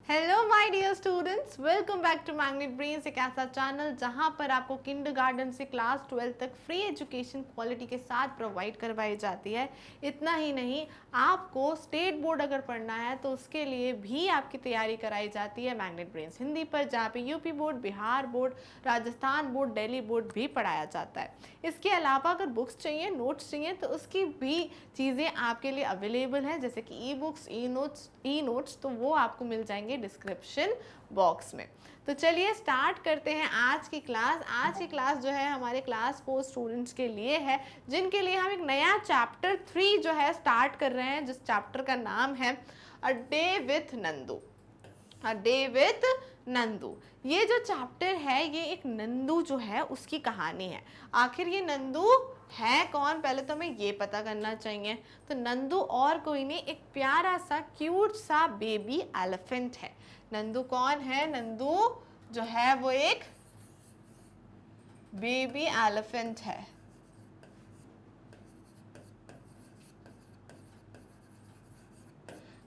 Hello my dear students, welcome back to Magnet Brains, एक ऐसा channel जहां पर आपको किंडरगार्टन से क्लास 12 तक फ्री एजुकेशन क्वालिटी के साथ प्रोवाइड करवाई जाती है। इतना ही नहीं, आपको स्टेट बोर्ड अगर पढ़ना है तो उसके लिए भी आपकी तैयारी कराई जाती है मैग्नेट ब्रेन्स हिंदी पर, जहाँ पे UP board, Bihar board, Rajasthan board, Delhi board भी पढ़ाया जाता है। इसके अलावा अगर बुक्स चाहिए, नोट्स चाहिए तो उसकी भी चीज़ें आपके लिए अवेलेबल हैं, जैसे कि ई बुक्स, ई नोट्स, तो वो आपको मिल जाएंगे डिस्क्रिप्शन बॉक्स में। तो चलिए स्टार्ट करते हैं आज की क्लास। आज की क्लास जो है हमारे क्लास 4 स्टूडेंट्स के लिए है, जिनके लिए हम एक नया चैप्टर 3 जो है स्टार्ट कर रहे हैं, जिस चैप्टर का नाम है a day with Nandu. A day with Nandu, ये जो चैप्टर है ये एक नंदू जो है उसकी कहानी है। आखिर ये नंदू है कौन, पहले तो हमें ये पता करना चाहिए। तो नंदू और कोई नहीं, एक प्यारा सा क्यूट सा बेबी एलिफेंट है। नंदू कौन है? नंदू जो है वो एक बेबी एलिफेंट है।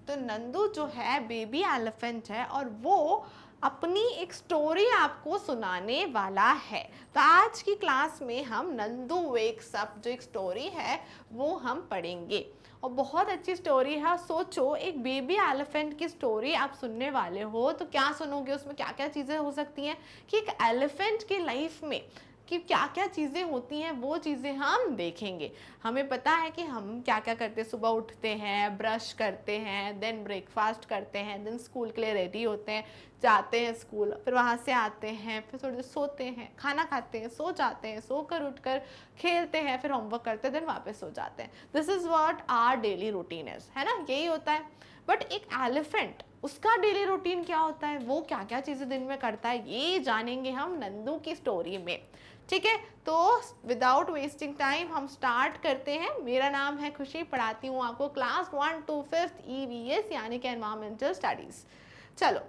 तो नंदू जो है बेबी एलिफेंट है और वो अपनी एक स्टोरी आपको सुनाने वाला है। तो आज की क्लास में हम नंदू वेक्स अप जो एक स्टोरी है वो हम पढ़ेंगे, और बहुत अच्छी स्टोरी है। सोचो, एक बेबी एलिफेंट की स्टोरी आप सुनने वाले हो तो क्या सुनोगे, उसमें क्या क्या चीज़ें हो सकती हैं कि एक एलिफेंट की लाइफ में कि क्या क्या चीज़ें होती हैं, वो चीज़ें हम देखेंगे। हमें पता है कि हम क्या क्या करते हैं, सुबह उठते हैं, ब्रश करते हैं, देन ब्रेकफास्ट करते हैं, देन स्कूल के लिए रेडी होते हैं, जाते हैं स्कूल, फिर वहाँ से आते हैं, फिर थोड़ी देर सोते हैं, खाना खाते हैं, सो जाते हैं, सोकर उठकर खेलते हैं, फिर होमवर्क करते हैं, देन वापस सो जाते हैं। This is what our daily routine is, है ना, यही होता है। बट एक एलिफेंट, उसका डेली रूटीन क्या होता है, वो क्या क्या चीज़ें दिन में करता है, ये जानेंगे हम नंदू की स्टोरी में। ठीक है, तो विदाउट वेस्टिंग टाइम हम स्टार्ट करते हैं। मेरा नाम है खुशी, पढ़ाती हूँ आपको क्लास 1 to 5th EVS यानी कि एनवायरमेंटल स्टडीज़। चलो,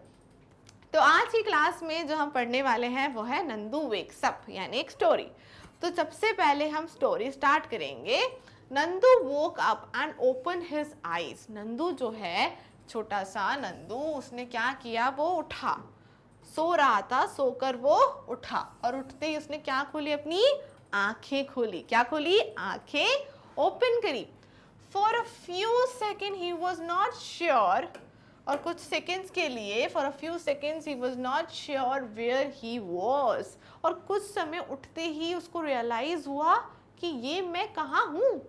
तो आज की क्लास में जो हम पढ़ने वाले हैं वो है नंदू वेक्स अप यानी एक स्टोरी। तो सबसे पहले हम स्टोरी स्टार्ट करेंगे। Nandu woke up and open his eyes. Nandu जो है, छोटा सा नंदू, उसने क्या किया, वो उठा। सो रहा था, सोकर वो उठा और उठते ही उसने क्या खोली, अपनी आंखें खोली। क्या खोली? आंखें ओपन करी। For a few second he was not sure, और कुछ सेकेंड्स के लिए, for a few seconds he was not sure where he was, और कुछ समय उठते ही उसको रियलाइज हुआ कि ये मैं कहाँ हूँ।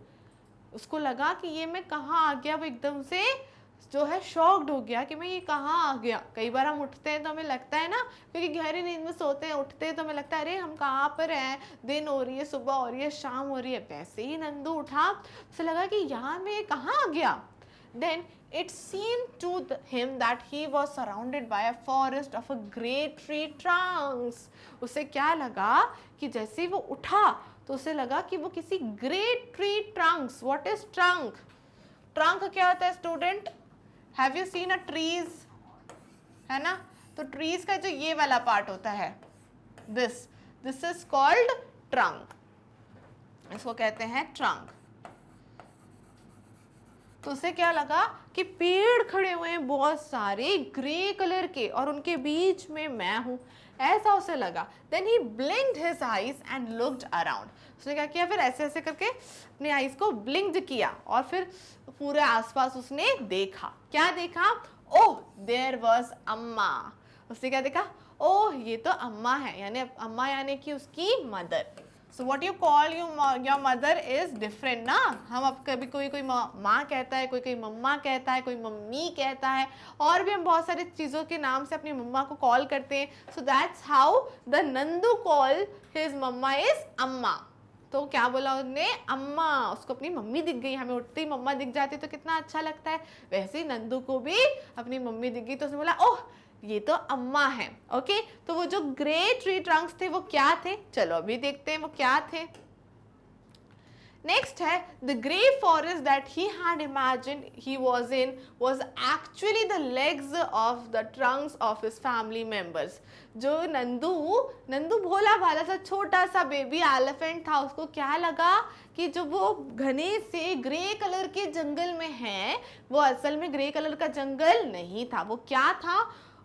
उसको लगा कि ये मैं कहाँ आ गया। वो एकदम से जो है शॉक्ड हो गया कि मैं ये कहाँ आ गया। कई बार हम उठते हैं तो हमें लगता है ना, क्योंकि गहरी नींद में सोते हैं, उठते हैं तो हमें लगता है अरे हम कहाँ पर हैं, दिन हो रही है, सुबह हो रही है, शाम हो रही है। वैसे ही नंदू उठा, उसे लगा कि यहाँ मैं कहाँ आ गया। Then it seemed to him that he was surrounded by a forest of a great tree trunks. उसे क्या लगा कि जैसे वो उठा तो उसे लगा कि वो किसी great tree trunks. What is trunk? Trunk क्या होता है student? Have you seen a trees? है ना, तो trees का जो ये वाला पार्ट होता है, this is called trunk. इसको कहते हैं trunk. तो उसे क्या लगा कि पेड़ खड़े हुए हैं बहुत सारे ग्रे कलर के और उनके बीच में मैं हूँ, ऐसा उसे लगा। Then he blinked his eyes and looked around. उसने क्या किया, फिर ऐसे ऐसे करके अपने आईज को ब्लिंक्ड किया और फिर पूरे आसपास उसने देखा। क्या देखा? ओह, देयर वाज अम्मा। उसने क्या देखा? ओह, ये तो अम्मा है, यानी अम्मा यानी कि उसकी mother. So what you call your mother is different ना। हम अब कभी कोई कोई माँ कहता है, कोई कोई मम्मा कहता है, कोई मम्मी कहता है, और भी हम बहुत सारी चीज़ों के नाम से अपनी मम्मा को कॉल करते हैं। So that's how the Nandu call his mama is amma. तो क्या बोला उसने? अम्मा। उसको अपनी मम्मी दिख गई। हमें उठते ही मम्मा दिख जाती तो कितना अच्छा लगता है, वैसे ही नंदू को भी अपनी मम्मी दिख गई तो उसने बोला ओह, ये तो अम्मा है। ओके, तो वो जो ग्रे ट्री ट्रंक्स थे वो क्या थे, चलो अभी देखते हैं वो क्या थे। नेक्स्ट है, the grey forest that he had imagined he was in was actually the legs of the Trunks of his family members. जो नंदू भोला भाला सा छोटा सा बेबी एलिफेंट था, उसको क्या लगा कि जो वो घने से ग्रे कलर के जंगल में है, वो असल में ग्रे कलर का जंगल नहीं था। वो क्या था?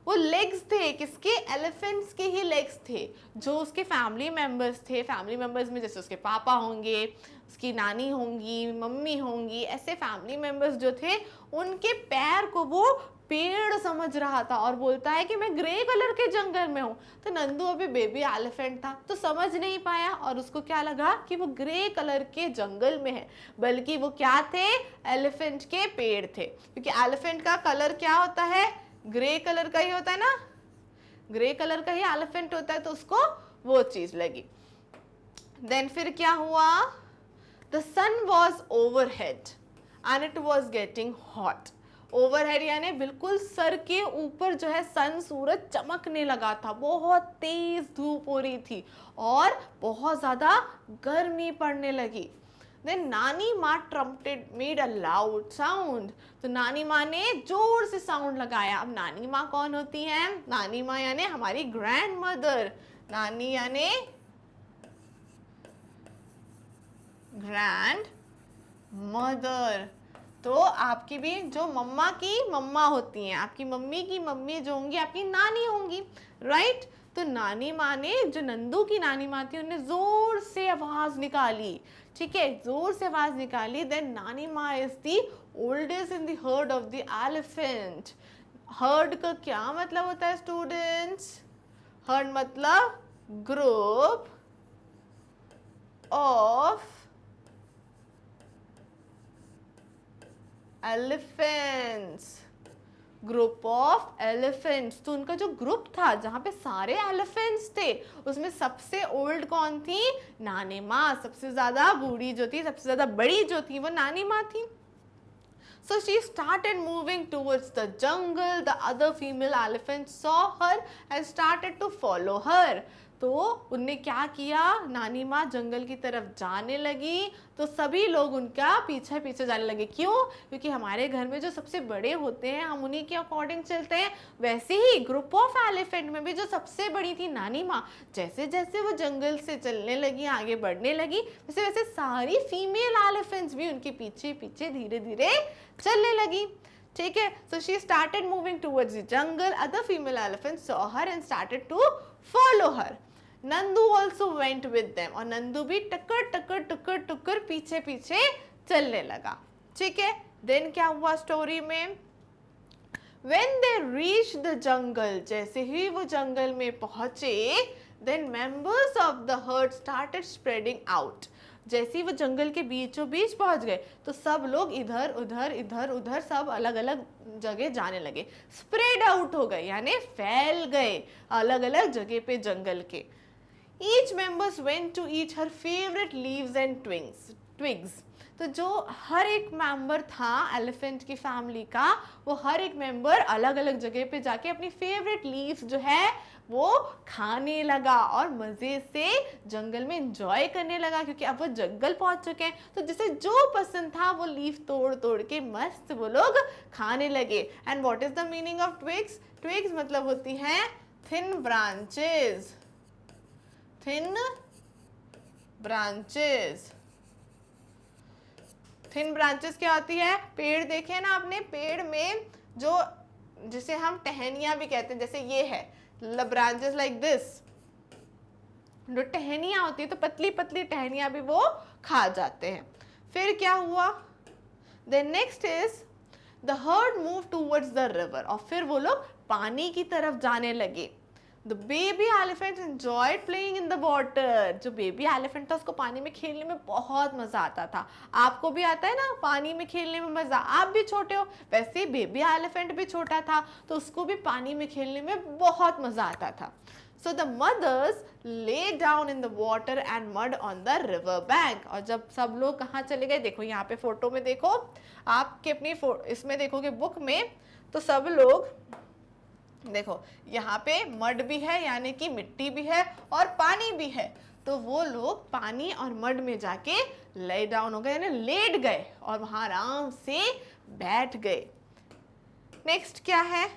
वो लेग्स थे किसके, एलिफेंट्स के ही लेग्स थे। जो उसके फैमिली मेंबर्स थे, फैमिली मेंबर्स में जैसे उसके पापा होंगे, उसकी नानी होंगी, मम्मी होंगी, ऐसे फैमिली मेंबर्स जो थे उनके पैर को वो पेड़ समझ रहा था और बोलता है कि मैं ग्रे कलर के जंगल में हूँ। तो नंदू अभी बेबी एलिफेंट था तो समझ नहीं पाया और उसको क्या लगा कि वो ग्रे कलर के जंगल में है, बल्कि वो क्या थे, एलिफेंट के पेड़ थे। क्योंकि एलिफेंट का कलर क्या होता है, ग्रे कलर का ही होता है ना, ग्रे कलर का ही एलिफेंट होता है, तो उसको वो चीज लगी। देन फिर क्या हुआ, the sun was overhead and it was getting hot. Overhead यानी बिल्कुल सर के ऊपर जो है सन, सूरज चमकने लगा था, बहुत तेज धूप हो रही थी और बहुत ज्यादा गर्मी पड़ने लगी। देन नानी माँ ट्रम्पेटेड मेड अ लाउड साउंड। तो नानी माँ ने जोर से साउंड लगाया। अब नानी माँ कौन होती है, नानी माँ यानी हमारी ग्रैंड मदर, नानी यानी ग्रैंड मदर। तो आपकी भी जो मम्मा की मम्मा होती हैं, आपकी मम्मी की मम्मी जो होंगी आपकी नानी होंगी, राइट। तो नानी माँ ने, जो नंदू की नानी माँ थी, उन्हें जोर से आवाज निकाली, ठीक है, जोर से आवाज निकाली। देन नानी माँ is the oldest in the heard of the elephant. Heard का क्या मतलब होता है स्टूडेंट्स, हर्ड मतलब group of elephants, group of elephants. तो उनका जो ग्रुप था जहां पे सारे एलिफेंट्स थे, उसमें सबसे ओल्ड कौन थी, नानी माँ। सबसे ज्यादा बूढ़ी जो थी, सबसे ज्यादा बड़ी जो थी, वो नानी माँ थी। So she started moving towards the jungle. The other female elephants saw her and started to follow her. तो उनने क्या किया, नानी माँ जंगल की तरफ जाने लगी तो सभी लोग उनका पीछे पीछे जाने लगे। क्यों, क्योंकि हमारे घर में जो सबसे बड़े होते हैं हम उन्हीं के अकॉर्डिंग चलते हैं। वैसे ही ग्रुप ऑफ एलिफेंट में भी जो सबसे बड़ी थी नानी माँ, जैसे जैसे वो जंगल से चलने लगी, आगे बढ़ने लगी, वैसे वैसे सारी फीमेल एलिफेंट्स भी उनके पीछे पीछे धीरे धीरे चलने लगी, ठीक है। So she started moving towards the jungle. Other female elephants saw her and started to follow her. Nandu also went with them, और नंदू भी टक्कर टक्कर टक्कर टक्कर पीछे पीछे चलने लगा, ठीक है। देन क्या हुआ स्टोरी में, When they reached the jungle, जैसे ही वो जंगल में पहुंचे, then members of the herd started spreading out. जैसे ही वो जंगल के बीचों बीच पहुंच गए तो सब लोग इधर उधर इधर उधर सब अलग अलग जगह जाने लगे। स्प्रेड आउट हो गए यानी फैल गए अलग अलग जगह पे जंगल के। Each members went to eat her favorite leaves and twigs. तो जो हर एक मेंबर था एलिफेंट की फैमिली का, वो हर एक मेंबर अलग अलग जगह पे जाके अपनी फेवरेट लीव्स जो है वो खाने लगा और मजे से जंगल में एंजॉय करने लगा, क्योंकि अब वो जंगल पहुंच चुके हैं। तो जिसे जो पसंद था वो लीफ तोड़ तोड़ के मस्त वो लोग खाने लगे। And what is the meaning of twigs, twigs मतलब होती हैं thin branches, thin branches. Thin branches क्या होती है, पेड़ देखे ना आपने, पेड़ में जो जिसे हम टहनियां भी कहते हैं, जैसे ये है ब्रांचेस लाइक दिस, जो टहनियां होती है तो पतली पतली टहनियां भी वो खा जाते हैं। फिर क्या हुआ, then next is the herd move towards the river, और फिर वो लोग पानी की तरफ जाने लगे। The baby elephant enjoyed playing in the water. जो बेबी एलिफेंट था उसको पानी में खेलने में बहुत मजा आता था। आपको भी आता है ना पानी में खेलने में मजा, आप भी छोटे हो, वैसे बेबी एलिफेंट भी छोटा था तो उसको भी पानी में खेलने में बहुत मजा आता था। So the mothers lay down in the water and mud on the river bank. और जब सब लोग कहाँ चले गए, देखो यहाँ पे फोटो में देखो, आपके अपनी इसमें देखोगे बुक में, तो सब लोग देखो यहाँ पे मड भी है यानी कि मिट्टी भी है और पानी भी है, तो वो लोग पानी और मड में जाके ले डाउन हो गए यानी लेट गए और वहां आराम से बैठ गए। नेक्स्ट क्या है,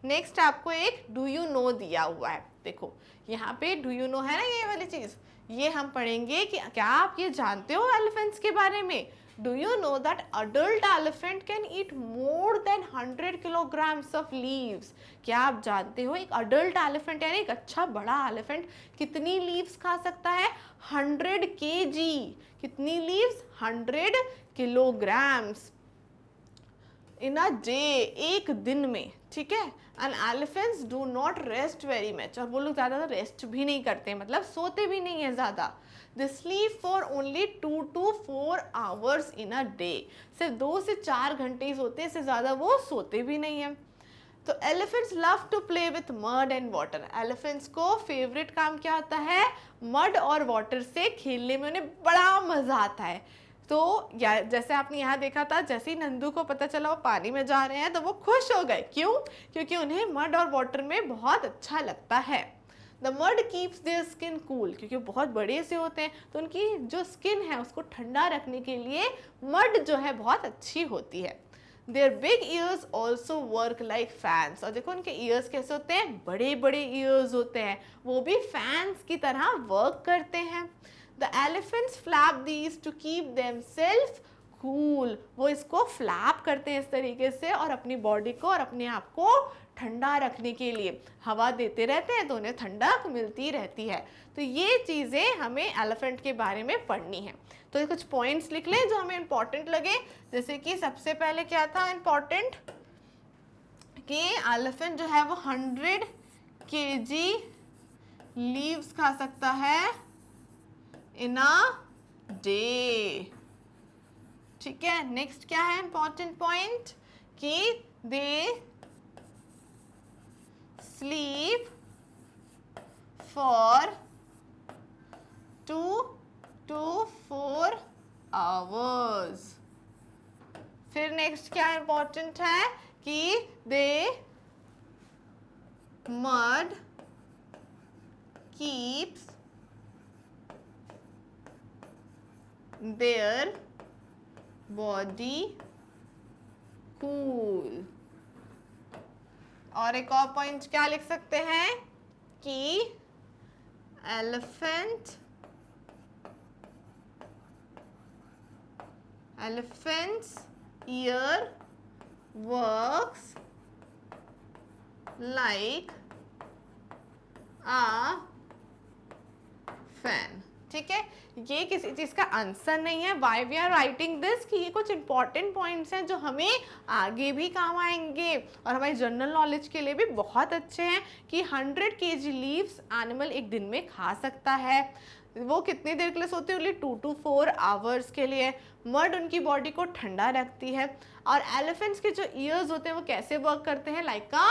नेक्स्ट आपको एक डू यू नो दिया हुआ है। देखो यहाँ पे डू यू नो है ना, ये वाली चीज, ये हम पढ़ेंगे कि क्या आप ये जानते हो एलिफेंट्स के बारे में। Do you know that adult elephant can eat more than 100 kilograms of leaves? क्या आप जानते हो एक adult elephant यानी एक अच्छा बड़ा elephant कितनी leaves खा सकता है? 100 kg. कितनी leaves? 100 kilograms in a day, एक दिन में, ठीक है. And elephants do not rest very much. और वो लोग ज़्यादा रेस्ट भी नहीं करते, मतलब सोते भी नहीं है ज़्यादा. They sleep for only 2 to 4 hours in a day. सिर्फ 2 से 4 घंटे ही सोते हैं, इससे ज़्यादा वो सोते भी नहीं है. तो elephants love to play with mud and water. Elephants को फेवरेट काम क्या होता है? मड और वाटर से खेलने में उन्हें बड़ा मज़ा आता है. तो या जैसे आपने यहाँ देखा था, जैसे ही नंदू को पता चला वो पानी में जा रहे हैं तो वो खुश हो गए. क्यों? क्योंकि उन्हें मड और वाटर में बहुत अच्छा लगता है. The mud keeps their skin cool. क्योंकि बहुत बड़े से होते हैं तो उनकी जो स्किन है उसको ठंडा रखने के लिए मड जो है बहुत अच्छी होती है. Their big ears also work like fans. और देखो उनके ईयर्स कैसे होते हैं? बड़े बड़े ईयर्स होते हैं, वो भी फैंस की तरह वर्क करते हैं. The elephants flap these to keep themselves cool. वो इसको फ्लैप करते हैं इस तरीके से और अपनी बॉडी को और अपने आप को ठंडा रखने के लिए हवा देते रहते हैं तो उन्हें ठंडक मिलती रहती है. तो ये चीज़ें हमें एलिफेंट के बारे में पढ़नी है. तो कुछ पॉइंट्स लिख लें जो हमें इम्पॉर्टेंट लगे. जैसे कि सबसे पहले क्या था इम्पॉर्टेंट कि एलिफेंट जो है वो 100 kg लीव्स खा सकता है इन अ डे. ठीक है. नेक्स्ट क्या है इंपॉर्टेंट पॉइंट कि they sleep for 2 to 4 hours. फिर नेक्स्ट क्या इंपॉर्टेंट है कि they mud keeps their body cool. और एक और पॉइंट क्या लिख सकते हैं कि elephant's ear works like a fan. ठीक है. ये किसी चीज़ का आंसर नहीं है. Why we are writing this कि ये कुछ इंपॉर्टेंट पॉइंट्स हैं जो हमें आगे भी काम आएंगे और हमारी जनरल नॉलेज के लिए भी बहुत अच्छे हैं. कि 100 kg लीव्स एनिमल एक दिन में खा सकता है. वो कितनी देर के लिए सोते हैं? ओनली 2 to 4 आवर्स के लिए. मड उनकी बॉडी को ठंडा रखती है. और एलिफेंट्स के जो ईयर्स होते हैं वो कैसे वर्क करते हैं? Like a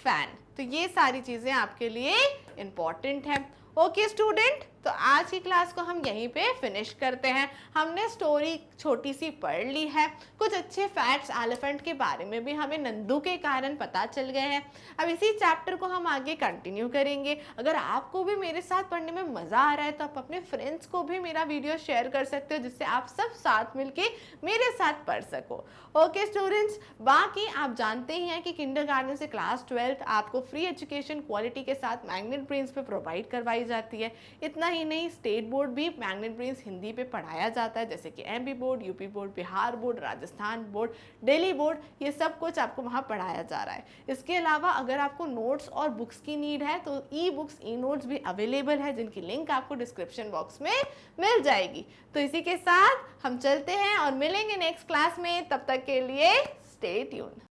fan. तो ये सारी चीज़ें आपके लिए इम्पॉर्टेंट है. ओके स्टूडेंट, तो आज की क्लास को हम यहीं पे फिनिश करते हैं. हमने स्टोरी छोटी सी पढ़ ली है. कुछ अच्छे फैक्ट्स एलिफेंट के बारे में भी हमें नंदू के कारण पता चल गए हैं. अब इसी चैप्टर को हम आगे कंटिन्यू करेंगे. अगर आपको भी मेरे साथ पढ़ने में मज़ा आ रहा है तो आप अपने फ्रेंड्स को भी मेरा वीडियो शेयर कर सकते हो जिससे आप सब साथ मिलके मेरे साथ पढ़ सको. ओके स्टूडेंट्स, बाकी आप जानते ही हैं कि किंडरगार्टन से क्लास 12 आपको फ्री एजुकेशन क्वालिटी के साथ मैग्नेट ब्रेन्स पे प्रोवाइड करवाई जाती है. इतना ही नहीं, स्टेट बोर्ड भी मैग्नेट ब्रेन्स हिंदी पे पढ़ाया जाता है, जैसे कि MP board, UP board, Bihar board, Rajasthan board, Delhi board, ये सब कुछ आपको वहाँ पढ़ाया जा रहा है. इसके अलावा अगर आपको नोट्स और बुक्स की नीड है तो ई बुक्स, ई नोट्स भी अवेलेबल है जिनकी लिंक आपको डिस्क्रिप्शन बॉक्स में मिल जाएगी. तो इसी के साथ हम चलते हैं और मिलेंगे नेक्स्ट क्लास में. तब तक के लिए स्टे ट्यून्ड.